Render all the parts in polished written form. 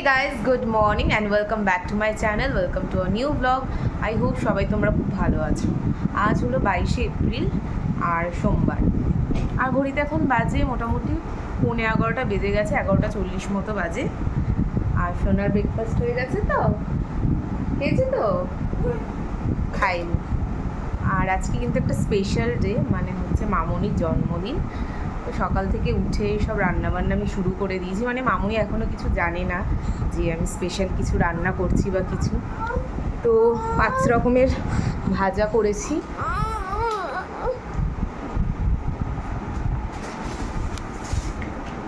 guys, good morning and welcome back to my channel. Welcome to a new vlog. I hope সবাই তোমরা খুব ভালো আছো। আজ হলো 22শে এপ্রিল আর সোমবার। আর ঘড়িতে এখন বাজে মোটামুটি 11:15 বেজে গেছে, 11:40 মতো বাজে। আর সোনার ব্রেকফাস্ট হয়ে গেছে তো? খেয়েছি তো? খাইনি। আর আজকে কিন্তু একটা স্পেশাল ডে, মানে হচ্ছে মামনির জন্মদিন। তো সকাল থেকে উঠে সব রান্নাবান্না আমি শুরু করে দিয়েছি, মানে মামুনি এখনও কিছু জানে না যে আমি স্পেশাল কিছু রান্না করছি বা কিছু। তো 5 রকমের ভাজা করেছি।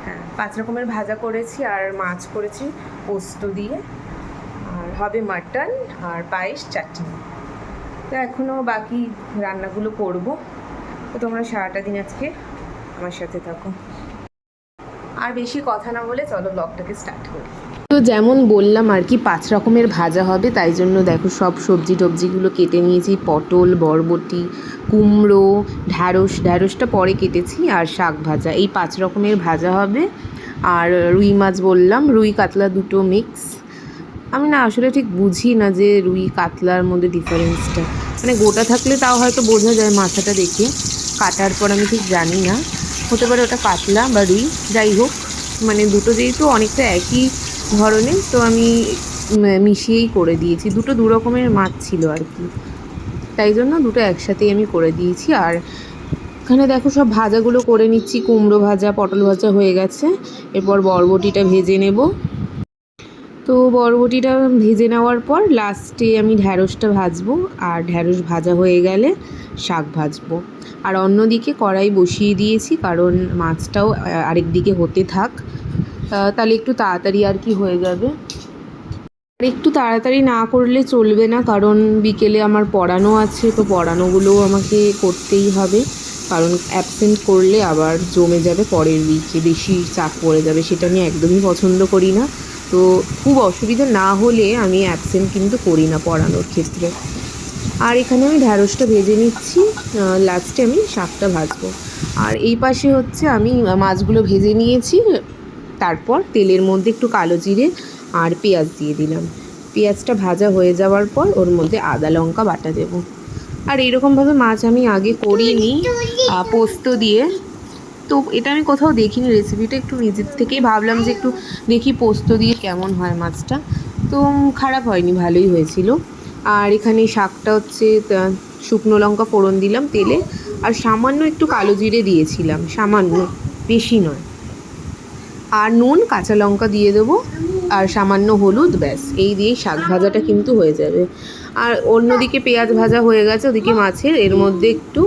হ্যাঁ, 5 রকমের ভাজা করেছি আর মাছ করেছি পোস্ত দিয়ে, আর হবে মাটন আর পায়েস, চাটনি। তো এখনও বাকি রান্নাগুলো করব। তো তোমরা সারাটা দিন আজকে আমার সাথে থাকো। আর বেশি কথা না বলে চলো ব্লগটাকে স্টার্ট করি। তো যেমন বললাম আর কি, 5 রকমের ভাজা হবে, তাই জন্য দেখো সব সবজি টবজিগুলো কেটে নিয়েছি। পটল, বরবটি, কুমড়ো, ঢ্যাঁড়সটা পরে কেটেছি, আর শাক ভাজা। এই 5 রকমের ভাজা হবে। আর রুই মাছ বললাম, রুই কাতলা দুটো মিক্স। আমি না আসলে ঠিক বুঝি না যে রুই কাতলার মধ্যে ডিফারেন্সটা, মানে গোটা থাকলে তাও হয়তো বোঝা যায় মাথাটা দেখে, কাটার পর আমি ঠিক জানি না। হতে পারে ওটা কাতলা বা রুই, যাই হোক, মানে দুটো যেহেতু অনেকটা একই ধরনের, তো আমি মিশিয়েই করে দিয়েছি। দুটো দু রকমের মাছ ছিল আর কি, তাই জন্য দুটো একসাথেই আমি করে দিয়েছি। আর এখানে দেখো সব ভাজাগুলো করে নিচ্ছি। কুমড়ো ভাজা, পটল ভাজা হয়ে গেছে। এরপর বরবটিটা ভেজে নেব। তো বরবটিটা ভেজে নেওয়ার পর লাস্টে আমি ঢ্যাঁড়সটা ভাজবো, আর ঢ্যাঁড়স ভাজা হয়ে গেলে শাক ভাজবো। আর অন্যদিকে কড়াই বসিয়ে দিয়েছি, কারণ মাছটাও আরেক দিকে হতে থাক, তাহলে একটু তাড়াতাড়ি আর কি হয়ে যাবে। আর একটু তাড়াতাড়ি না করলে চলবে না, কারণ বিকেলে আমার পড়ানো আছে, তো পড়ানোগুলোও আমাকে করতেই হবে। কারণ অ্যাবসেন্ট করলে আবার জমে যাবে পরের উইকে, বেশি চাপ পড়ে যাবে, সেটা আমি একদমই পছন্দ করি না। তো খুব অসুবিধা না হলে আমি অ্যাবসেন্ট কিন্তু করি না পড়ানোর ক্ষেত্রে। আর এখানে আমি ঢ্যাঁড়সটা ভেজে নিচ্ছি, লাস্টে আমি শাকটা ভাজবো। আর এই পাশে হচ্ছে আমি মাছগুলো ভেজে নিয়েছি, তারপর তেলের মধ্যে একটু কালো জিরে আর পেঁয়াজ দিয়ে দিলাম। পেঁয়াজটা ভাজা হয়ে যাওয়ার পর ওর মধ্যে আদা লঙ্কা বাটা দেব। আর এইরকমভাবে মাছ আমি আগে করিনি পোস্ত দিয়ে, তো এটা আমি কোথাও দেখিনি রেসিপিটা, একটু নিজের থেকেই ভাবলাম যে একটু দেখি পোস্ত দিয়ে কেমন হয় মাছটা। তো খারাপ হয়নি, ভালোই হয়েছিল। আর এখানে শাকটা হচ্ছে শুকনো লঙ্কা ফোড়ন দিলাম তেলে, আর সামান্য একটু কালো জিরে দিয়েছিলাম, সামান্য, বেশি নয়। আর নুন, কাঁচা লঙ্কা দিয়ে দেবো, আর সামান্য হলুদ, ব্যাস এই দিয়েই শাক ভাজাটা কিন্তু হয়ে যাবে। আর অন্যদিকে পেঁয়াজ ভাজা হয়ে গেছে, ওদিকে মাছের, এর মধ্যে একটু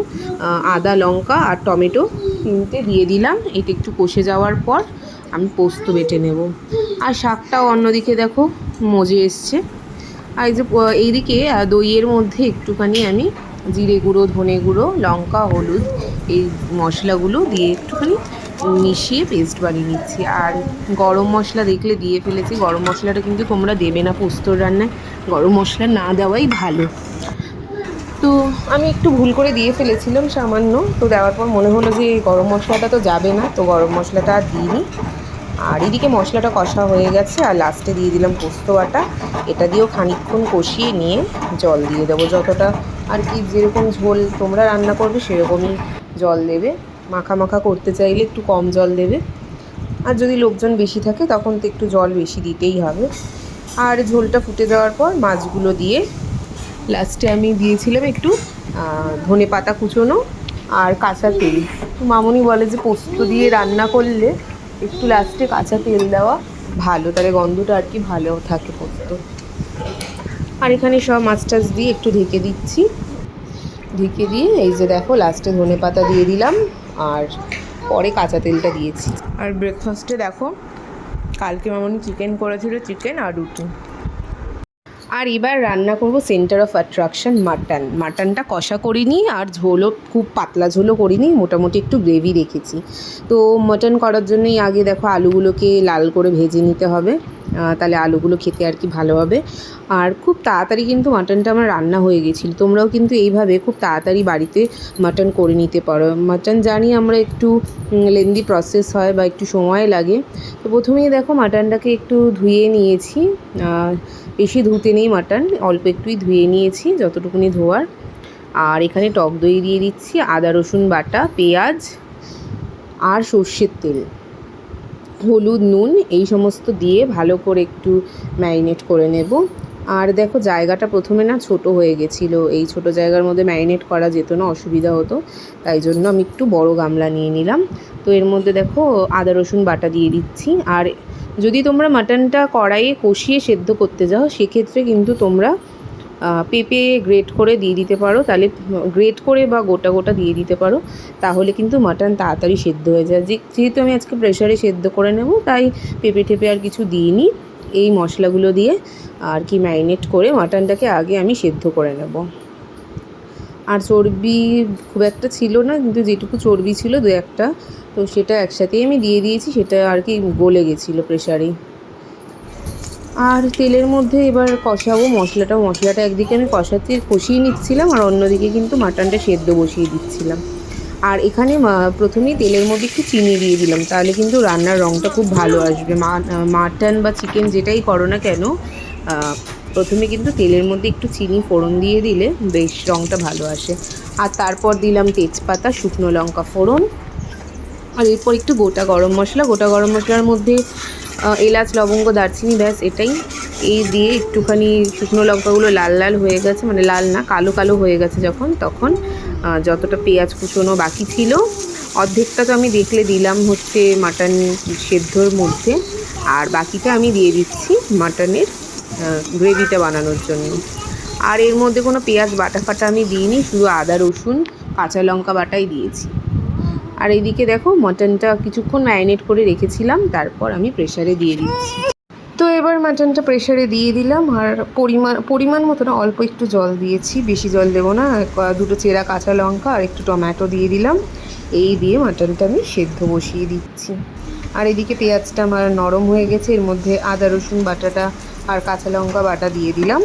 আদা লঙ্কা আর টমেটো কিনতে দিয়ে দিলাম। এটা একটু কষে যাওয়ার পর আমি পোস্ত বেটে নেব। আর শাকটাও অন্যদিকে দেখো মজে এসছে। আর এই যে এইদিকে দইয়ের মধ্যে একটুখানি আমি জিরে গুঁড়ো, ধনে গুঁড়ো, লঙ্কা, হলুদ, এই মশলাগুলো দিয়ে একটুখানি মিশিয়ে পেস্ট বানিয়ে নিচ্ছি। আর গরম মশলা দেখলে দিয়ে ফেলেছি। গরম মশলাটা কিন্তু তোমরা দেবে না পোস্তর রান্নায়, গরম মশলা না দেওয়াই ভালো। তো আমি একটু ভুল করে দিয়ে ফেলেছিলাম সামান্য, তো দেওয়ার পর মনে হলো যে গরম মশলাটা তো যাবে না, তো গরম মশলাটা আর দিইনি। আর এদিকে মশলাটা কষা হয়ে গেছে, আর লাস্টে দিয়ে দিলাম পোস্ত বাটা। এটা দিয়েও খানিকক্ষণ কষিয়ে নিয়ে জল দিয়ে দেবো, যতটা আর কি, যেরকম ঝোল তোমরা রান্না করবে সেরকমই জল দেবে। মাখা মাখা করতে চাইলে একটু কম জল দেবে, আর যদি লোকজন বেশি থাকে তখন তো একটু জল বেশি দিতেই হবে। আর ঝোলটা ফুটে যাওয়ার পর মাছগুলো দিয়ে লাস্টে আমি দিয়েছিলাম একটু ধনে পাতা কুচোনো আর কাঁচা তেল। মামনি বলে যে পোস্ত দিয়ে রান্না করলে একটু লাস্টে কাঁচা তেল দেওয়া ভালো, তাহলে গন্ধটা আর কি ভালো থাকে পোস্ত। আর এখানে সব মাছ টাছ দিয়ে একটু ঢেকে দিচ্ছি, ঢেকে দিয়ে এই যে দেখো লাস্টে ধনে পাতা দিয়ে দিলাম, আর পরে কাঁচা তেলটা দিয়েছি। আর ব্রেকফাস্টে দেখো কালকে মামনি চিকেন করেছিল, চিকেন আর রুটি। আর এবার রান্না করব সেন্টার অফ অ্যাট্রাকশন, মাটনটা কষা করিনি, আর ঝোলও খুব পাতলা ঝোলও করিনি, মোটামুটি একটু গ্রেভি রেখেছি। তো মাটন করার জন্যই আগে দেখো আলুগুলোকে লাল করে ভেজে নিতে হবে। তাহলে আলুগুলো খেতে আর কি ভালো হবে। আর খুব তাড়াতাড়ি কিন্তু মাটনটা আমার রান্না হয়ে গেছিলো। তোমরাও কিন্তু এইভাবে খুব তাড়াতাড়ি বাড়িতে মাটন করে নিতে পারো। মাটন জানি আমরা একটু লেন্দি প্রসেস হয় বা একটু সময় লাগে। তো প্রথমেই দেখো মাটনটাকে একটু ধুয়ে নিয়েছি, বেশি ধুতে নেই মাটন, অল্প একটুই ধুয়ে নিয়েছি যতটুকুনি ধোয়ার। আর এখানে টক দই দিয়ে দিচ্ছি, আদা রসুন বাটা, পেঁয়াজ আর সর্ষের তেল, হলুদ, নুন এই সমস্ত দিয়ে ভালো করে একটু ম্যারিনেট করে নেব। আর দেখো জায়গাটা প্রথমে না ছোট হয়ে গেছিলো, এই ছোট জায়গার মধ্যে ম্যারিনেট করা যেত না, অসুবিধা হতো, তাই জন্য আমি একটু বড় গামলা নিয়ে নিলাম। তো এর মধ্যে দেখো আদা রসুন বাটা দিয়ে দিচ্ছি। আর যদি তোমরা মাটনটা কড়াইয়ে কষিয়ে সেদ্ধ করতে যাও সেক্ষেত্রে কিন্তু তোমরা পেঁপে গ্রেট করে দিয়ে দিতে পারো, তাহলে গ্রেট করে বা গোটা গোটা দিয়ে দিতে পারো, তাহলে কিন্তু মাটন তাড়াতাড়ি সেদ্ধ হয়ে যায়। যেহেতু আমি আজকে প্রেশারে সেদ্ধ করে নেব তাই পেঁপে টেপে আর কিছু দিইনি। এই মশলাগুলো দিয়ে আর কি ম্যারিনেট করে মাটনটাকে আগে আমি সেদ্ধ করে নেব। আর চর্বি খুব একটা ছিল না, কিন্তু যেটুকু চর্বি ছিল দু একটা, তো সেটা একসাথেই আমি দিয়ে দিয়েছি, সেটা আর কি গলে গেছিলো প্রেশারেই। আর তেলের মধ্যে এবার কষাবো মশলাটা একদিকে আমি কষিয়ে নিচ্ছিলাম আর অন্যদিকে কিন্তু মাটনটা সেদ্ধ বসিয়ে দিচ্ছিলাম। আর এখানে প্রথমেই তেলের মধ্যে একটু চিনি দিয়ে দিলাম, তাহলে কিন্তু রান্নার রঙটা খুব ভালো আসবে। মাটন বা চিকেন যেটাই করো না কেন, প্রথমে কিন্তু তেলের মধ্যে একটু চিনি ফোড়ন দিয়ে দিলে বেশ রঙটা ভালো আসে। আর তারপর দিলাম তেজপাতা, শুকনো লঙ্কা ফোড়ন, আর এরপর একটু গোটা গরম মশলার মধ্যে এলাচ, লবঙ্গ, দারচিনি, ব্যাস এটাই। এই দিয়ে একটুখানি শুকনো লঙ্কাগুলো লাল লাল হয়ে গেছে, মানে লাল না কালো কালো হয়ে গেছে যখন, তখন যতটা পেঁয়াজ কুচোনো বাকি ছিল অর্ধেকটা তো আমি দেখলে দিলাম হচ্ছে মাটন সেদ্ধর মধ্যে, আর বাকিটা আমি দিয়ে দিচ্ছি মাটনের গ্রেভিটা বানানোর জন্য। আর এর মধ্যে কোনো পেঁয়াজ বাটা ফাটা আমি দিইনি, শুধু আদা রসুন কাঁচা লঙ্কা বাটাই দিয়েছি। আর এইদিকে দেখো মাটনটা কিছুক্ষণ ম্যারিনেট করে রেখেছিলাম, তারপর আমি প্রেশারে দিয়ে দিচ্ছি। তো এবার মাটনটা প্রেশারে দিয়ে দিলাম, আর পরিমাণ মতো না অল্প একটু জল দিয়েছি, বেশি জল দেবো না। দুটো চেরা কাঁচা লঙ্কা আর একটু টমেটো দিয়ে দিলাম, এই দিয়ে মাটনটা আমি সেদ্ধ বসিয়ে দিচ্ছি। আর এদিকে পেঁয়াজটা আমার নরম হয়ে গেছে, এর মধ্যে আদা রসুন বাটাটা আর কাঁচা লঙ্কা বাটা দিয়ে দিলাম।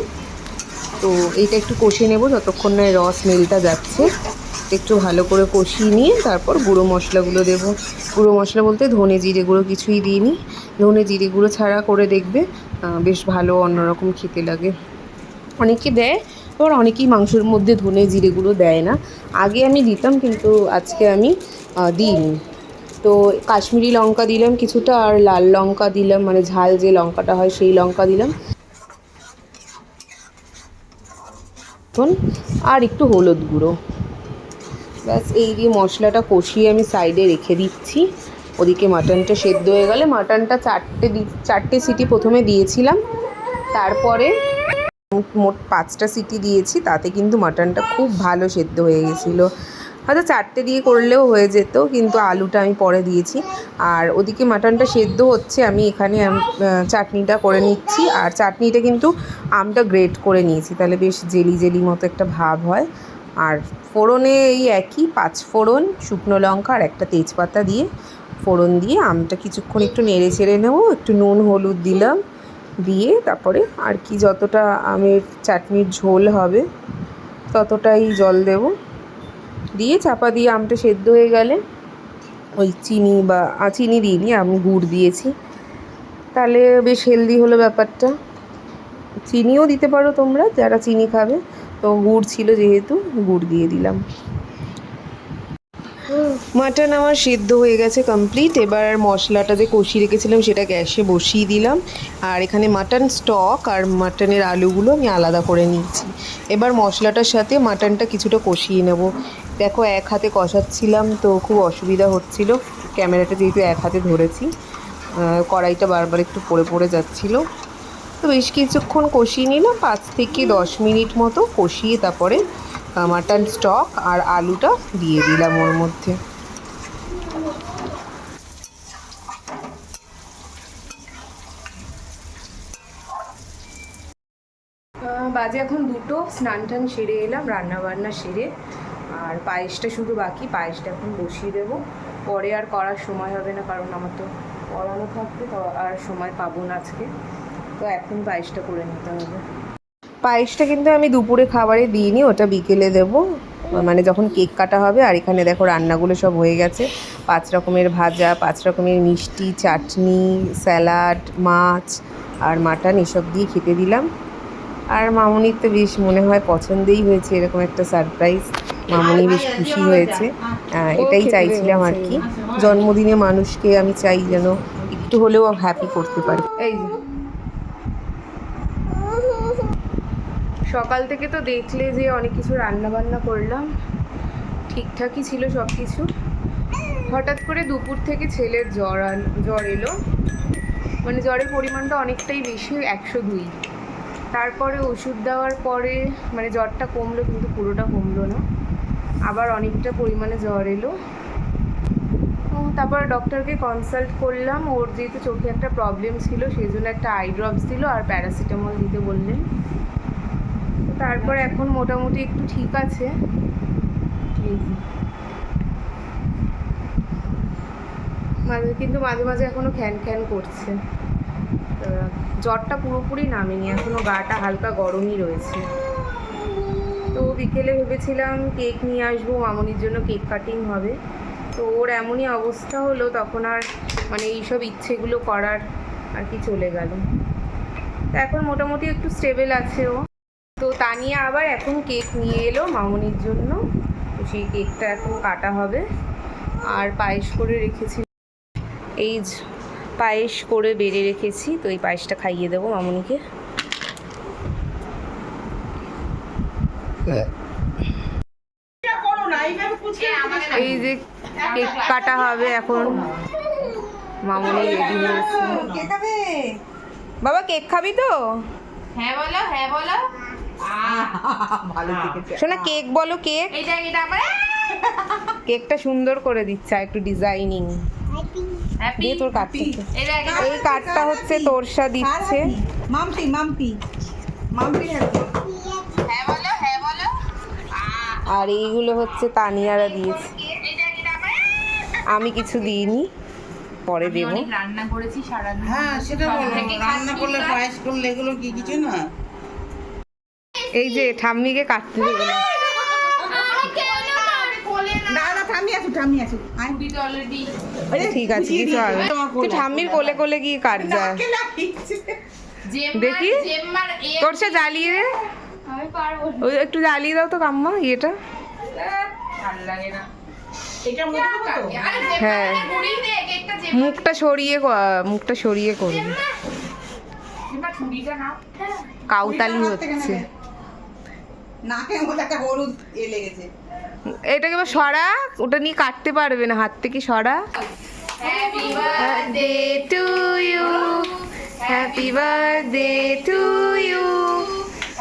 তো এইটা একটু কষিয়ে নেব যতক্ষণ না রস স্মেলটা যাচ্ছে। একটু ভালো করে কষিয়ে নিয়ে তারপর গুঁড়ো মশলাগুলো দেবো। গুঁড়ো মশলা বলতে ধনে জিরে গুঁড়ো কিছুই দিইনি, ধনে জিরে গুঁড়ো ছাড়া করে দেখবে, বেশ ভালো অন্যরকম খেতে লাগে। অনেকে দেয়, আবার অনেকেই মাংসের মধ্যে ধনে জিরে গুঁড়ো দেয় না। আগে আমি দিতাম, কিন্তু আজকে আমি দিইনি। তো কাশ্মীরি লঙ্কা দিলাম কিছুটা, আর লাল লঙ্কা দিলাম, মানে ঝাল যে লঙ্কাটা হয় সেই লঙ্কা দিলাম, আর একটু হলুদ গুঁড়ো, ব্যাস এই দিয়ে মশলাটা কষিয়ে আমি সাইডে রেখে দিচ্ছি। ওদিকে মাটনটা সেদ্ধ হয়ে গেলে, মাটনটা চারটে সিটি প্রথমে দিয়েছিলাম, তারপরে মোট 5টা সিটি দিয়েছি, তাতে কিন্তু মাটনটা খুব ভালো সেদ্ধ হয়ে গেছিলো। হয়তো 4টে দিয়ে করলেও হয়ে যেত, কিন্তু আলুটা আমি পরে দিয়েছি। আর ওদিকে মাটনটা সেদ্ধ হচ্ছে, আমি এখানে চাটনিটা করে নিচ্ছি। আর চাটনিটা কিন্তু আমটা গ্রেট করে নিয়েছি, তাহলে বেশ জেলি জেলি মতো একটা ভাব হয়। আর ফোড়নে এই একই 5 ফোড়ন, শুকনো লঙ্কা আর একটা তেজপাতা দিয়ে ফোড়ন দিয়ে আমটা কিছুক্ষণ একটু নেড়ে চেড়ে নেবো, একটু নুন হলুদ দিলাম, দিয়ে তারপরে আর কি যতটা আমের চাটনির ঝোল হবে ততটাই জল দেব, দিয়ে চাপা দিয়ে আমটা সেদ্ধ হয়ে গেলে ওই চিনি দিইনি, আমি গুড় দিয়েছি, তাহলে বেশ হেলদি হলো ব্যাপারটা। চিনিও দিতে পারো তোমরা যারা চিনি খাবে, তো গুড় ছিল যেহেতু গুড় দিয়ে দিলাম। মাটন আমার সেদ্ধ হয়ে গেছে কমপ্লিট। এবার মশলাটা যে কষিয়ে রেখেছিলাম সেটা গ্যাসে বসিয়ে দিলাম, আর এখানে মাটন স্টক আর মাটনের আলুগুলো আমি আলাদা করে নিচ্ছি। এবার মশলাটার সাথে মাটনটা কিছুটা কষিয়ে নেব। দেখো এক হাতে কষাচ্ছিলাম তো খুব অসুবিধা হচ্ছিল, ক্যামেরাটা যেহেতু এক হাতে ধরেছি, কড়াইটা বারবার একটু পড়ে যাচ্ছিলো। তো বেশ কিছুক্ষণ কষিয়ে নিলাম, 5 থেকে 10 মিনিট মতো কষিয়ে তারপরে মাটন স্টক আর আলুটা দিয়ে দিলাম ওর মধ্যে। বাজে এখন 2টো, স্নান টান সেরে এলাম, রান্না বান্না সেরে, আর পায়েসটা শুধু বাকি, পায়েসটা এখন বসিয়ে দেবো, পরে আর করার সময় হবে না, কারণ আমার তো পড়ানো থাকবে তো আর সময় পাবো না আজকে, তো এখন পায়েসটা করে নিতে হবে। পায়েসটা কিন্তু আমি দুপুরে খাবারে দিইনি, ওটা বিকেলে দেবো, মানে যখন কেক কাটা হবে। আর এখানে দেখো রান্নাগুলো সব হয়ে গেছে, 5 রকমের ভাজা, 5 রকমের মিষ্টি, চাটনি, স্যালাড, মাছ আর মাটন এসব দিয়ে খেতে দিলাম। আর মামুনির তো বেশ মনে হয় পছন্দই হয়েছে, এরকম একটা সারপ্রাইজ। মামুনি বেশ খুশি হয়েছে, এটাই চাইছিলাম আর কি। জন্মদিনে মানুষকে আমি চাই যেন একটু হলেও হ্যাপি করতে পারি। এই যে সকাল থেকে তো দেখলে যে অনেক কিছু রান্না বান্না করলাম, ঠিকঠাকই ছিল সব কিছু। হঠাৎ করে দুপুর থেকে ছেলের জ্বর এলো, মানে জ্বরের পরিমাণটা অনেকটাই বেশি, 102। তারপরে ওষুধ দেওয়ার পরে মানে জ্বরটা কমলো, কিন্তু পুরোটা কমলো না, আবার অনেকটা পরিমাণে জ্বর এলো। তারপরে ডক্টরকে কনসাল্ট করলাম, ওর যেহেতু চোখে একটা প্রবলেম ছিল সেই জন্য একটা আই ড্রপস দিল আর প্যারাসিটামল দিতে বললেন। তারপর এখন মোটামুটি একটু ঠিক আছে। কিন্তু মাঝে মাঝে এখনো খ্যান খ্যান করছে, জ্বরটা পুরোপুরি নামেনি, এখনো গাটা হালকা গরমই রয়েছে। তো বিকেলে ভেবেছিলাম কেক নিয়ে আসবো, মামনির জন্য কেক কাটিং হবে। তো ওর এমনই অবস্থা হলো, তখন আর মানে এইসব ইচ্ছেগুলো করার আর কি চলে গেল। তো এখন মোটামুটি একটু স্টেবল আছে ও। তো তানিয়া আবার এখন কেক নিয়ে এলো মামনির জন্য, তো সেই কেকটা এখন কাটা হবে। আর পায়েস করে রেখেছি, এই পায়েস করে বেড়ে রেখেছি, তো এই পায়েসটা খাইয়ে দেবো মামনিকে। এই যে কেক কাটা হবে এখন, মামনি রেডি হয়েছে। বাবা কেক খাবি তো? হ্যাঁ বলো, হ্যাঁ বলো। শোনা কেক বলো, কেক। কেকটা সুন্দর করে দিচ্ছে, একটু ডিজাইনিং দিয়ে তোর কাটতে। এই কাঠটা হচ্ছে তোরসা দিচ্ছে। মাম্পি মাম্পি মাম্পি হ্যাঁ বলো, হ্যাঁ বলো। আর এইগুলো হচ্ছে তানিয়ারা দিয়েছে, আমি কিছু দিইনি, পরে দেবো। অনেক রান্না করেছি সারাদিন। হ্যাঁ সেটা বলো, রান্না করলে পায়েস করলে এগুলো কি কিছু না। এই যে ঠাম্মিকে কাটতে দেবে না। দাদা থামি আছো থামি আছো অলরেডি ঠিক আছে, কিছু হবে। তুই ঠাম্মির কোলে কোলে গিয়ে কাট যা, দেখি তোর সে জ্বালিয়ে দে। আমি পারবো না, ওই একটু জ্বালিয়ে দাও তো কাম্মা ইয়েটা। ভালো লাগে না। এটা মনে করো তো। আরে হ্যাঁ, ঘুরিয়ে দে কেকটা, মুখটা সরিয়ে করবে। যেমন ছুরিটা না কাউতালি হচ্ছে। নাকে মধ্যে একটা হলুদ লেগেছে। এটাকে এবার সরা, ওটা নিয়ে কাটতে পারবে না, হাত থেকে সরা। Happy birthday to you, happy birthday to you,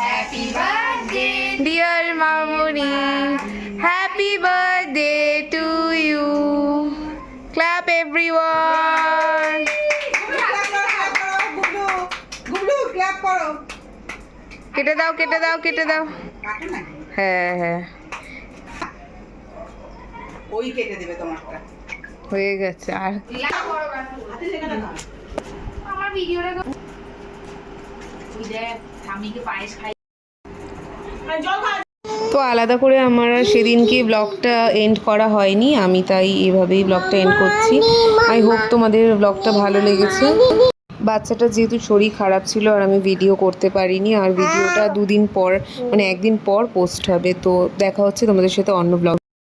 happy birthday dear মামুনি, happy birthday to you. Clap everyone. Gublu clap করো। কেটে দাও, কেটে দাও, কেটে দাও। কাটো না, হ্যাঁ হ্যাঁ, ওই কেটে দেবে তোমারটা। হয়ে গেছে। আর হাতে লেগে না। আমার ভিডিওটা ওই দেখ স্বামীকে পায়েস খাই। জল খা। তো আলাদা করে আমার আর সেদিনকে ব্লগটা এন্ড করা হয়নি, আমি তাই এভাবেই ব্লগটা এন্ড করছি। আই হোপ তোমাদের ব্লগটা ভালো লেগেছে। বাচ্চাটা যেহেতু শরীর খারাপ ছিল আর আমি ভিডিও করতে পারিনি, আর ভিডিওটা 2 দিন পর মানে 1 দিন পর পোস্ট হবে। তো দেখা হচ্ছে তোমাদের সাথে অন্য ব্লগ।